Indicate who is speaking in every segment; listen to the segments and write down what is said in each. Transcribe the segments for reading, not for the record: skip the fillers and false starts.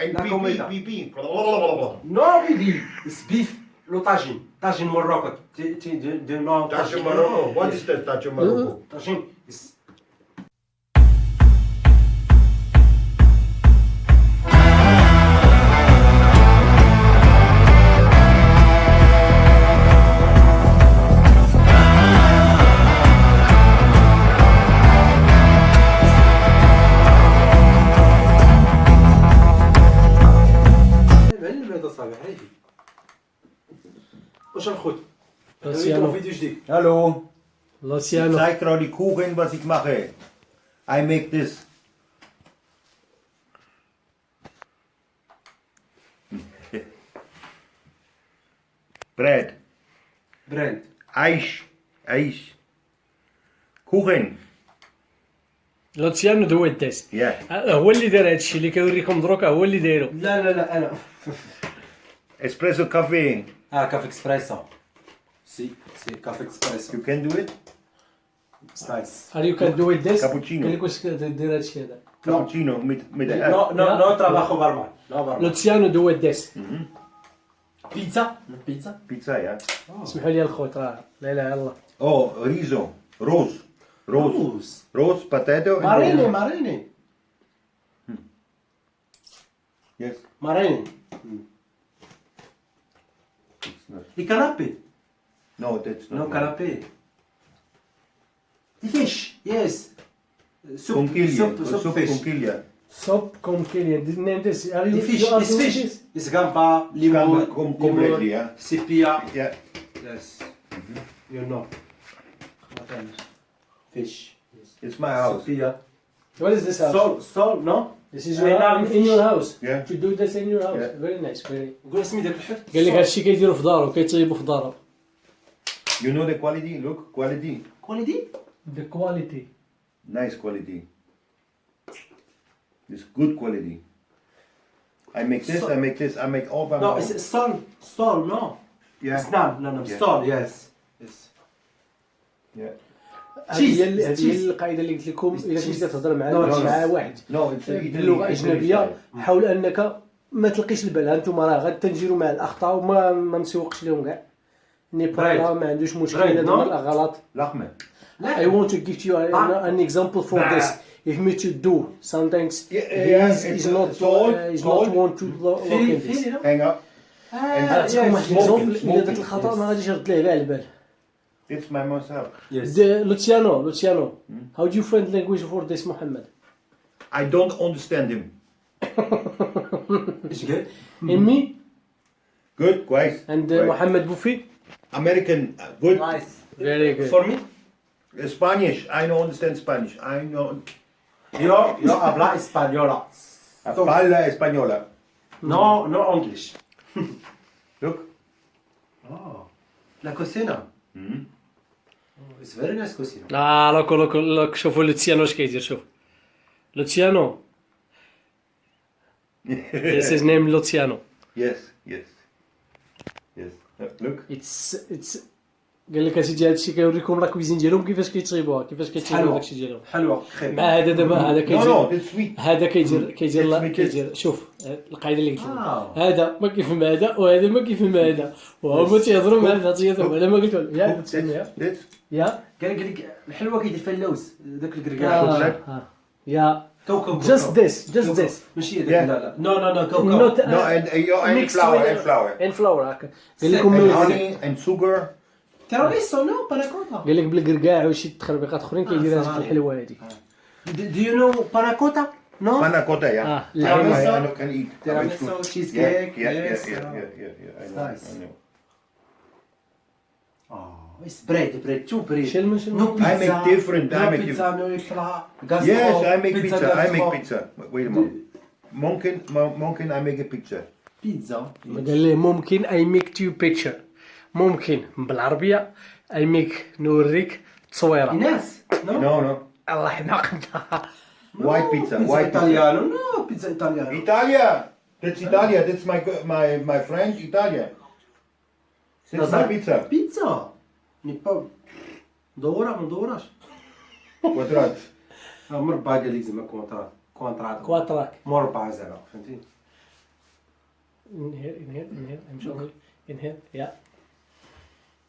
Speaker 1: En
Speaker 2: La comida.
Speaker 1: pipi.
Speaker 2: No, Billy. It's beef. Lo tagine. Tagine Morocco. No,
Speaker 1: Tasje Marokko. What is that, Tasje Marokko?
Speaker 2: Tagine is... واش نخد؟
Speaker 3: Luciano.
Speaker 2: فيديو جديد.
Speaker 1: Hallo.
Speaker 3: Luciano.
Speaker 1: Zeig dir die Kuchen, was ich mache. I make this. Bread.
Speaker 2: براند.
Speaker 1: Eis. Kuchen.
Speaker 3: لوتسيانو دو الداس
Speaker 1: Yeah.
Speaker 3: هو اللي دار هادشي اللي كيوريكم دروكا هو اللي دايرو.
Speaker 2: لا انا.
Speaker 1: Espresso coffee.
Speaker 2: كافي اكسبريسو. سي كافي اكسبريسو.
Speaker 1: You can do it?
Speaker 2: نايس.
Speaker 3: هل يو كان دو الداس؟
Speaker 1: كابوتشينو.
Speaker 3: قال لك واش دير هادشي هذا.
Speaker 1: Cappuccino mit
Speaker 2: نو trabajo barman. No barman.
Speaker 3: لوتسيانو دو الداس.
Speaker 2: بيتزا.
Speaker 1: Pizza, ja.
Speaker 3: اسمحوا لي الخوت راه لا اله الا الله.
Speaker 1: Oh, riso. Roos.
Speaker 2: روز.
Speaker 1: Roos, potato. and
Speaker 2: ماريني.
Speaker 1: Yes.
Speaker 2: ماريني.
Speaker 1: It's not.
Speaker 2: دي كانابي.
Speaker 1: No, that's not.
Speaker 2: نو
Speaker 1: mine.
Speaker 2: كانابي. دي فيش. يس. سوب فيش.
Speaker 1: Conchiglia.
Speaker 3: سوب كونكيليا نيم ذيس.
Speaker 2: دي فيش. It's fish. It's gamba, limon,
Speaker 1: completely, yeah.
Speaker 2: sepia.
Speaker 1: Yeah.
Speaker 2: Yes. You know. Fish.
Speaker 1: It's my house.
Speaker 2: Sepia.
Speaker 3: What is this house?
Speaker 2: Sol, no?
Speaker 3: This is
Speaker 2: I love
Speaker 3: in your house.
Speaker 1: Yeah.
Speaker 3: To do this in your house.
Speaker 1: Yeah.
Speaker 3: Very nice. Very.
Speaker 2: قول اسمي داك الحد.
Speaker 3: قال لك هادشي كيديرو في دارو كيطيبو في دارو.
Speaker 1: You know the quality? Look, quality.
Speaker 2: كواليتي؟
Speaker 3: The quality.
Speaker 1: Nice quality. It's good quality. I make this, I make this, I make all by
Speaker 2: No,
Speaker 1: myself.
Speaker 2: it's sol, no.
Speaker 1: Yeah.
Speaker 2: It's not, no,
Speaker 1: Yeah.
Speaker 2: sol, yes. Yes.
Speaker 1: Yeah.
Speaker 3: هذه هي
Speaker 2: Cheese.
Speaker 3: القاعده اللي قلت لكم الا كنتي
Speaker 2: cheese.
Speaker 3: تهضر مع
Speaker 2: No,
Speaker 3: مع
Speaker 2: cheese.
Speaker 3: واحد
Speaker 1: No, it's
Speaker 3: باللغه
Speaker 1: Italy
Speaker 3: اجنبيه
Speaker 1: style.
Speaker 3: حاول انك ما تلقيش البال انتم راه غادي تنجيروا مع الاخطاء وما مسوقش لهم كاع نيبال راه ما عندوش مشكل
Speaker 2: Right,
Speaker 3: هذا
Speaker 2: no?
Speaker 3: راه غلط.
Speaker 1: Lach me.
Speaker 3: I want to give you an example for this. If me to do sometimes is not want to look at this.
Speaker 1: Hang up.
Speaker 3: نعطيكم واحد الاكزومبل الا درت الخطا ما غاديش يرد ليه كاع البال.
Speaker 1: It's my myself.
Speaker 2: Yes.
Speaker 3: Luciano, how do you find language for this Muhammad?
Speaker 1: I don't understand him.
Speaker 2: ايش قال؟
Speaker 3: And me
Speaker 1: Good, كويس.
Speaker 3: and
Speaker 1: كويس.
Speaker 3: Muhammad Boufi?
Speaker 1: American, good.
Speaker 2: Nice.
Speaker 3: Very good.
Speaker 2: For me?
Speaker 1: Spanish, I don't understand Spanish. I know.
Speaker 2: Yo habla española.
Speaker 1: Habla española.
Speaker 2: No English.
Speaker 1: Look.
Speaker 2: Oh. La cocina. It's very nice cocina.
Speaker 3: لوك شوفوا لوتسيانو اش كيدير شوف. لوتسيانو. This is name Luciano.
Speaker 1: Yes. Look.
Speaker 3: It's قال لك اسيدي هادشي كيوريكم لا كويزين ديالهم كيفاش كيطيبوها كيفاش كيطيبوا داكشي ديالهم.
Speaker 2: حلوة خير.
Speaker 3: مع هذا دابا هذا
Speaker 1: No,
Speaker 3: كيجي
Speaker 1: that's sweet.
Speaker 3: هذا كيدير
Speaker 1: It's
Speaker 3: كيدير شوف القاعده اللي قلت لك
Speaker 2: آه.
Speaker 3: هذا ما كيفهم هذا وهذا ما كيفهم هذا وهما تيهضروا مع بعضياتهم على ما قلت لهم يا تسمعها
Speaker 1: That's
Speaker 3: يا
Speaker 2: قال لك الحلوة كيدير فيها اللوز ذاك الكركاع.
Speaker 3: يا
Speaker 2: كوكو.
Speaker 3: just this
Speaker 2: ماشي
Speaker 1: Yeah.
Speaker 2: هذاك لا. No كوكو.
Speaker 3: not
Speaker 1: no, and flour.
Speaker 3: and flour هكا قال لكم
Speaker 1: And
Speaker 3: قال
Speaker 1: honey and sugar.
Speaker 2: تيراميسو نو باناكوتا.
Speaker 3: لك بالكركاع وشي تخربيقات اخرين كيدير هذيك الحلوه هذه
Speaker 2: Do you know باناكوتا؟ No.
Speaker 1: Panna cotta, yeah.
Speaker 2: Tiramisu.
Speaker 1: I can eat.
Speaker 2: Tiramisu,
Speaker 1: It's good.
Speaker 2: cheesecake,
Speaker 1: Yeah.
Speaker 2: yes,
Speaker 1: I know.
Speaker 2: Nice.
Speaker 1: I know.
Speaker 2: Oh, it's bread, too bread.
Speaker 3: شلمن
Speaker 2: No
Speaker 3: شلمن
Speaker 2: pizza.
Speaker 1: I make different.
Speaker 2: No
Speaker 1: I make
Speaker 2: pizza, no ifla.
Speaker 1: Yes, I make pizza. I make
Speaker 2: gastro.
Speaker 1: pizza. Wait a moment. Mumkin, I make a pizza.
Speaker 2: Pizza.
Speaker 3: قال لي ممكن I make you picture ممكن بالعربيه I make نوريك تصويره
Speaker 2: Ines? No.
Speaker 1: No.
Speaker 3: الله يحمقنا
Speaker 1: White pizza.
Speaker 2: Pizza
Speaker 1: White pizza.
Speaker 2: Italiano. No, pizza Italiano.
Speaker 1: Italia. That's Italia. That's my friend Italia. That's my pizza.
Speaker 2: Pizza. نيبا ندورها ما ندورهاش.
Speaker 1: Quadrat.
Speaker 2: مربع قال لك زعما كونترات.
Speaker 3: كواتراك
Speaker 2: مربع زعما فهمتي.
Speaker 3: in here I'm sorry in here yeah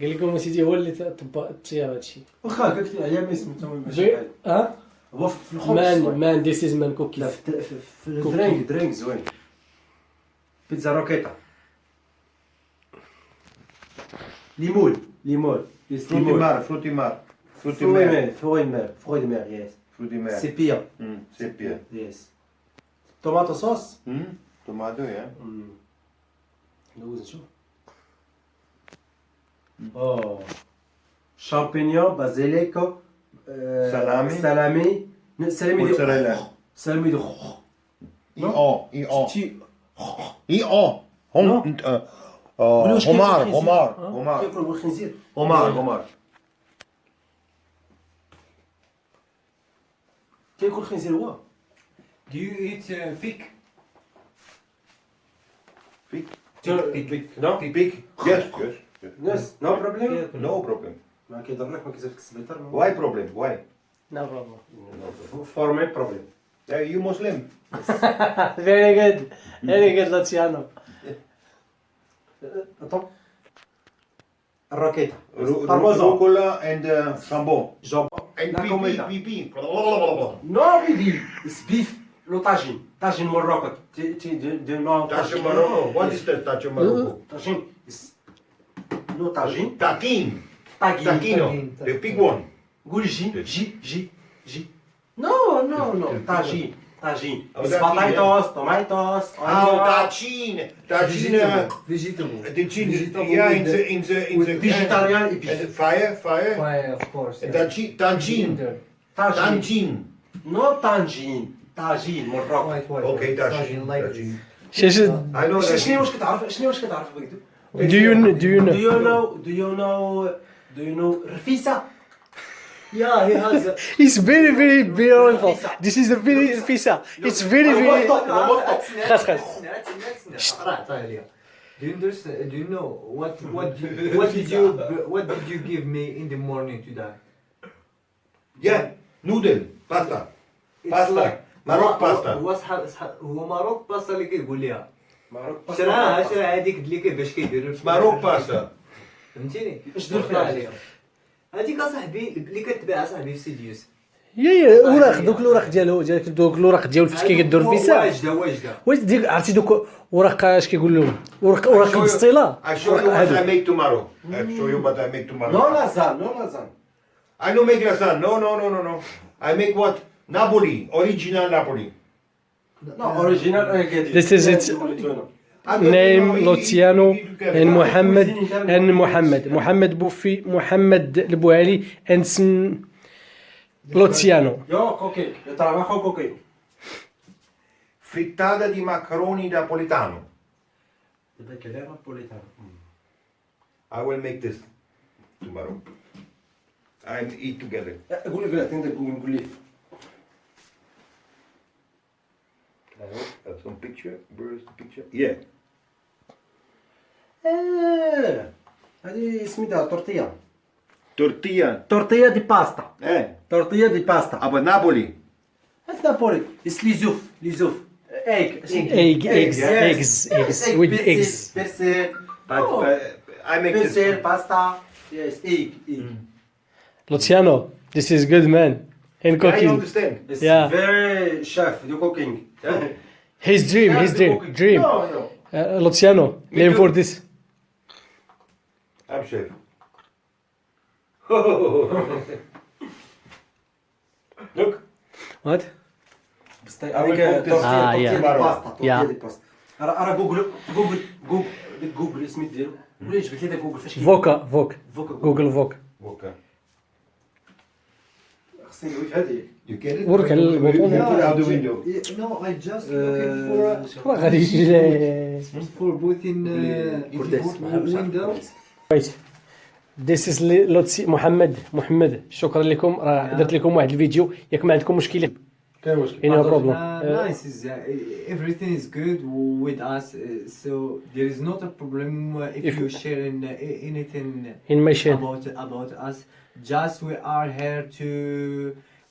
Speaker 3: قال لكم سيدي هو اللي تطير هادشي
Speaker 2: واخا قلت لي ايام سميتو ماشي
Speaker 3: ها
Speaker 2: هو في الخبز زوين.
Speaker 3: مان this is man cookies
Speaker 2: لا في الدرينك زوين بيتزا روكيتا ليمون يس
Speaker 1: Frutti mar, frutti mar. Frutti
Speaker 2: فروي
Speaker 1: mer.
Speaker 2: مير فروي دي مير يس
Speaker 1: Frutti mer.
Speaker 2: سيبيا
Speaker 1: Sepia.
Speaker 2: يس توماتو صوص
Speaker 1: Tomato, yeah.
Speaker 2: ندوز نشوف اوه شامبينيون بازيليكو
Speaker 1: Salami.
Speaker 2: سلامي
Speaker 1: Mozzarella.
Speaker 2: سلامي دو
Speaker 1: I-o.
Speaker 2: تي
Speaker 1: I-o.
Speaker 2: بلوش كيف
Speaker 1: Homar,
Speaker 2: الخنزير.
Speaker 1: homar.
Speaker 2: كياكلوا بالخنزير
Speaker 1: Homar.
Speaker 2: كياكل الخنزير هو
Speaker 4: Do you eat pig?
Speaker 1: Pig.
Speaker 2: نو
Speaker 1: Pig. Yes.
Speaker 2: يس نو بروبليم
Speaker 1: No problem.
Speaker 2: ما كيضرك ما كيزيدك السبيطار
Speaker 1: Why problem? Why?
Speaker 3: no problem
Speaker 2: فور مي بروبليم
Speaker 1: You Muslim.
Speaker 3: very good Luciano
Speaker 2: attends الروكيتا
Speaker 1: Rucola and jambon.
Speaker 2: جامبون
Speaker 1: And
Speaker 2: La comida.
Speaker 1: pipi.
Speaker 2: نو بيدي سبيف لو طاجين مروكو دي نو
Speaker 1: Tacho Morocco. What is that Tacho Morocco?
Speaker 2: طاجين لو طاجين
Speaker 1: Takin.
Speaker 2: طاجين
Speaker 1: Taquino. The big one.
Speaker 2: قول جي نو طاجين
Speaker 1: أو
Speaker 2: بطاطس طوماطوس
Speaker 1: Tachin.
Speaker 4: Vegetable.
Speaker 1: The chin. Yeah, in the
Speaker 2: فيجيتاريان
Speaker 1: and
Speaker 2: ايبيس
Speaker 1: fire.
Speaker 4: Why, of course.
Speaker 1: Tachin.
Speaker 4: Ginger.
Speaker 2: طاجين
Speaker 1: Tachin.
Speaker 2: نو طاجين مروكو
Speaker 4: White.
Speaker 1: Okay,
Speaker 4: Tagine like this.
Speaker 1: tachin.
Speaker 3: شاش
Speaker 1: I know that.
Speaker 2: شنو واش كتعرف بغيتو
Speaker 3: do you know
Speaker 2: رفيسه
Speaker 4: Yeah, he has.
Speaker 3: it's very beautiful this is a very fisa it's very خلاص
Speaker 4: Do you understand? Do you know what did you give me in the morning today?
Speaker 1: Yeah. Noodle. Pasta. Pasta. Maroc pasta.
Speaker 4: هو ماروك باستا اللي كيقول ليها
Speaker 2: معروف
Speaker 4: شراها هذيك اللي كيفاش كيديروا
Speaker 1: Maroc pasta.
Speaker 4: فهمتيني
Speaker 2: اش دير فيها
Speaker 4: عليها هذيك اصاحبي اللي كتباع صاحبي في سيدي يوسف
Speaker 3: يا اوراق دوك الاوراق دوك الاوراق ديالو فاش كيديروا الفيسا
Speaker 4: واجده
Speaker 3: واش ديك عرفتي دوك اوراق اش كيقول لهم اوراق البسطيله
Speaker 1: I show you what I make tomorrow. I show you what I make tomorrow.
Speaker 2: نو لازان
Speaker 1: I don't make lasagna. No. I make what? Napoli. Original Napoli.
Speaker 2: نو اوريجينال
Speaker 3: This is its name Luciano and Mohammed Boufi Mohammed البوهالي and Luciano
Speaker 2: يو كوكي يو trabajo كوكي
Speaker 1: Frittata di macaroni napoletano.
Speaker 2: دابا كلام نابوليتان
Speaker 1: I will make this tomorrow. And eat together.
Speaker 2: قول لي نقول لي
Speaker 1: Have some picture. Where is the picture? Yeah.
Speaker 2: هذه سميتها تورتيا
Speaker 1: Tortilla.
Speaker 2: تورتيا دي باستا
Speaker 1: Eh.
Speaker 2: تورتيا دي باستا
Speaker 1: Aber Napoli.
Speaker 2: هذا نابولي اس ليزوف
Speaker 3: eggs with eggs
Speaker 2: بيرسيل
Speaker 1: But I make
Speaker 2: بيرسيل
Speaker 1: this.
Speaker 2: باستا يس ايج
Speaker 3: Luciano this is good man in
Speaker 1: I
Speaker 3: cooking
Speaker 1: understand.
Speaker 2: It's
Speaker 3: Yeah.
Speaker 2: very chef you cooking
Speaker 3: his dream
Speaker 2: No.
Speaker 3: Luciano name
Speaker 1: too.
Speaker 3: for this
Speaker 1: I'm chef. Look.
Speaker 3: what
Speaker 2: هذيك
Speaker 1: cook this.
Speaker 2: تورتيا
Speaker 3: yeah.
Speaker 2: دي باستا
Speaker 3: Yeah.
Speaker 2: تورتيا دي باستا راه جوجل سميت ديالو ولا جبت لي جوجل فاش
Speaker 3: فوكا
Speaker 2: فوكا
Speaker 3: جوجل فوك
Speaker 1: Okay.
Speaker 2: خصني ندوي في هذه
Speaker 1: You get it?
Speaker 3: Work على البطون.
Speaker 1: You put it out the window.
Speaker 4: No, I just looking
Speaker 3: راه غادي يجي
Speaker 4: for putting
Speaker 2: Put this.
Speaker 4: window.
Speaker 3: Right. This is لوتسي محمد شكرا لكم راه درت لكم واحد الفيديو ياك ما عندكم مشكله
Speaker 2: كاين مشكل
Speaker 3: any problem
Speaker 4: Nice is everything is good with us, so there is not a problem if you sharing anything
Speaker 3: in my channel
Speaker 4: about us. Just we are here to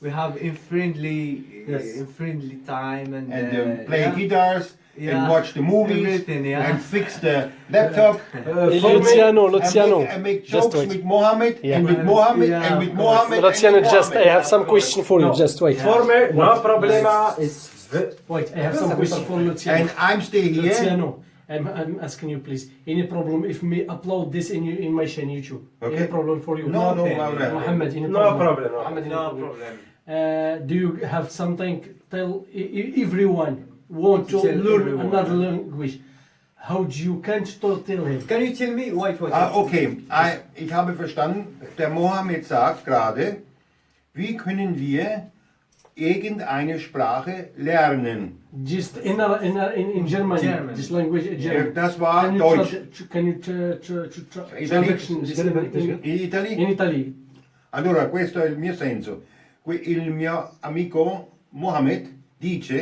Speaker 4: we have in friendly
Speaker 2: Yes.
Speaker 4: in friendly time and
Speaker 1: And play
Speaker 4: yeah.
Speaker 1: guitars and watch the movies
Speaker 4: Everything, yeah.
Speaker 1: and fix the laptop.
Speaker 3: Luciano,
Speaker 1: and make
Speaker 3: just
Speaker 1: jokes
Speaker 3: wait.
Speaker 1: with Mohammed
Speaker 3: Yeah.
Speaker 1: and with Mohammed
Speaker 4: Yeah,
Speaker 1: and with
Speaker 4: of course.
Speaker 1: Mohammed.
Speaker 3: Luciano,
Speaker 1: and with
Speaker 3: just I
Speaker 1: Mohammed.
Speaker 3: have some question for you.
Speaker 2: No.
Speaker 3: Just wait.
Speaker 2: For me, no problema is
Speaker 3: Wait, I have some question for Luciano.
Speaker 1: And I'm stay here.
Speaker 3: Luciano, I'm asking you, please. Any problem if me upload this in my channel YouTube?
Speaker 1: Okay.
Speaker 3: Any problem for you?
Speaker 1: No, no,
Speaker 4: Okay.
Speaker 1: no.
Speaker 3: Mohammed, any
Speaker 2: no
Speaker 3: problem?
Speaker 2: problem.
Speaker 3: Mohammed, any
Speaker 4: No
Speaker 3: problem?
Speaker 4: problem.
Speaker 3: Do you have something tell everyone want to
Speaker 4: Tell
Speaker 3: learn
Speaker 4: everyone.
Speaker 3: another language? How do you can't tell him?
Speaker 4: Can you tell me what?
Speaker 1: Okay, ich habe verstanden, der Mohammed sagt gerade, wie können wir irgendeine Sprache lernen?
Speaker 3: Just in Germany,
Speaker 4: German.
Speaker 3: this language German.
Speaker 1: Das war
Speaker 3: Can you
Speaker 1: Deutsch.
Speaker 3: Can you traduction this
Speaker 1: In Italy?
Speaker 3: in Italy?
Speaker 1: Allora, questo è il mio senso. Il mio amico Mohammed dice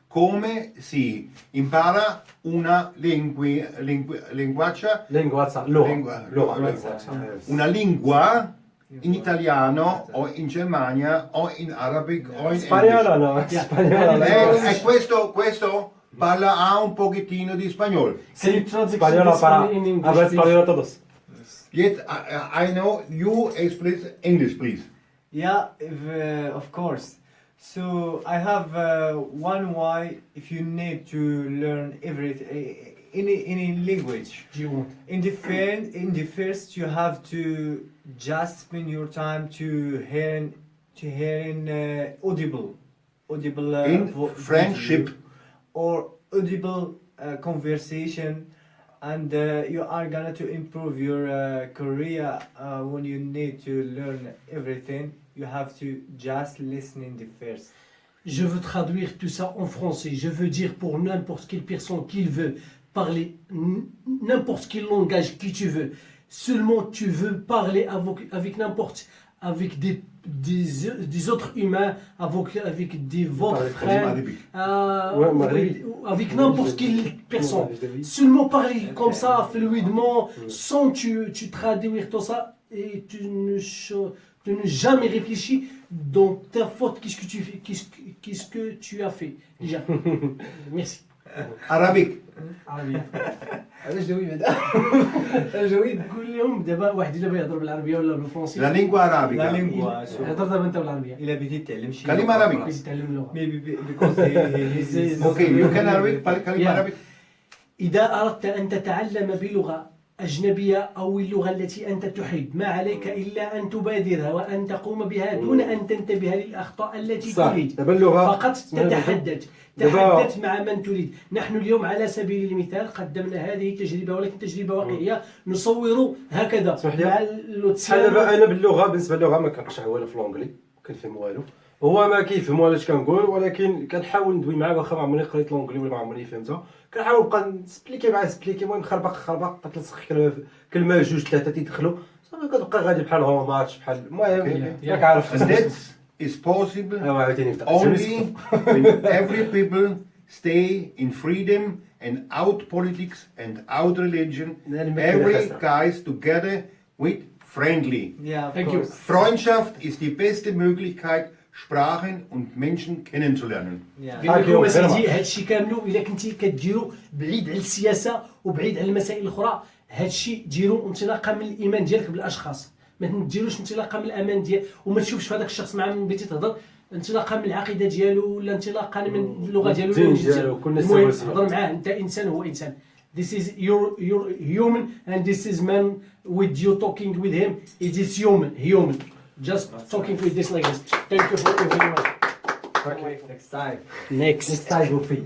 Speaker 1: come si impara una linguaccia,
Speaker 2: Linguazza,
Speaker 1: una lingua in italiano o in Germania o in arabico o in
Speaker 2: Spagnolo,
Speaker 1: English.
Speaker 2: no?
Speaker 3: Yeah.
Speaker 2: Spagnolo.
Speaker 1: E questo parla un pochettino di spagnolo.
Speaker 3: Can you traduce
Speaker 2: Spagnolo
Speaker 3: this
Speaker 2: para
Speaker 3: in English?
Speaker 2: hablar
Speaker 3: please?
Speaker 2: español todos.
Speaker 1: Yet I know you express English, please.
Speaker 4: Yeah, of course. So I have one why if you need to learn everything any language.
Speaker 3: Do you want?
Speaker 4: In the first you have to just spend your time to hearing audible
Speaker 1: In friendship.
Speaker 4: video or audible conversation, and you are gonna to improve your career when you need to learn everything. You have to just listen in the first.
Speaker 3: Je veux traduire tout ça en français. Je veux dire pour n'importe quelle personne qui veut parler n'importe quel langage que tu veux. Seulement tu veux parler avec n'importe, avec des autres humains, avec des votre frères, avec n'importe quelle personne. Seulement parler comme ça, fluidement, sans tu traduire tout ça et tu ne jamais réfléchi dans ta faute, qu'est-ce que tu as fait déjà. Merci.
Speaker 1: Arabic.
Speaker 3: علاش جوي بعدا جوي تقول لهم دابا واحد دابا يهضر بالعربيه ولا بالفرنسي
Speaker 1: La lingua arabica.
Speaker 4: La lingua.
Speaker 3: هضر دابا انت بالعربيه
Speaker 4: Il a بدي يتعلم شي
Speaker 1: كلمة عربية.
Speaker 3: بغيت يتعلم اللغه
Speaker 4: because he
Speaker 1: Okay, you can Arabic, كلمة
Speaker 3: Yeah.
Speaker 1: Arabic.
Speaker 3: إذا أردت أن تتعلم بلغة أجنبية أو اللغة التي أنت تحب ما عليك إلا أن تبادرها وأن تقوم بها دون أن تنتبه للأخطاء التي
Speaker 2: صح.
Speaker 3: تريد
Speaker 2: دابا اللغة
Speaker 3: فقط تتحدث مع من تريد. نحن اليوم على سبيل المثال قدمنا هذه التجربة ولكن تجربة واقعية نصور هكذا
Speaker 2: اسمح لي.
Speaker 3: مع
Speaker 2: بحال دابا انا باللغه بالنسبه للغه ما كنقشع والو في لونجلي ما كنفهم والو هو ما كيفهم والو اش كنقول ولكن كنحاول ندوي معاه واخا ما عمرني قريت لونجلي ولا ما عمرني فهمتها كنحاول نبقى نسبليكي معاه المهم خربق تلصق كلمه جوج ثلاثه تيدخلوا صافي كتبقى غادي بحال هو ماتش بحال المهم ياك عارف
Speaker 1: And that is possible
Speaker 2: ايوا عاوتاني نبدا
Speaker 1: only when every people stay in freedom and out politics and out religion. Every guys together with friendly.
Speaker 4: Yeah, of
Speaker 3: Thank you.
Speaker 4: course.
Speaker 1: Freundschaft ist die beste Möglichkeit, Sprachen und Menschen kennenzulernen.
Speaker 4: Yeah.
Speaker 3: قال لكم اسيدي هادشي كاملو الا كنتي كديرو بعيد على السياسه وبعيد على المسائل الاخرى هادشي ديرو انطلاقا من الايمان ديالك بالاشخاص ما ديروش انطلاقا من الامان ديال وما تشوفش في هذاك الشخص مع من بغيتي تهضر انطلاقا من العقيده ديالو ولا انطلاقا من اللغه ديالو
Speaker 2: الدين
Speaker 3: ولا الجنس
Speaker 2: ديالو، كل الناس
Speaker 3: المهم
Speaker 2: سواسية.
Speaker 3: هضر معاه انت انسان هو انسان. This is your human and this is man with you talking with him it is human just talking with this like this. Thank you for everyone.
Speaker 4: Next time.
Speaker 3: Next
Speaker 2: نستعجلوا فيه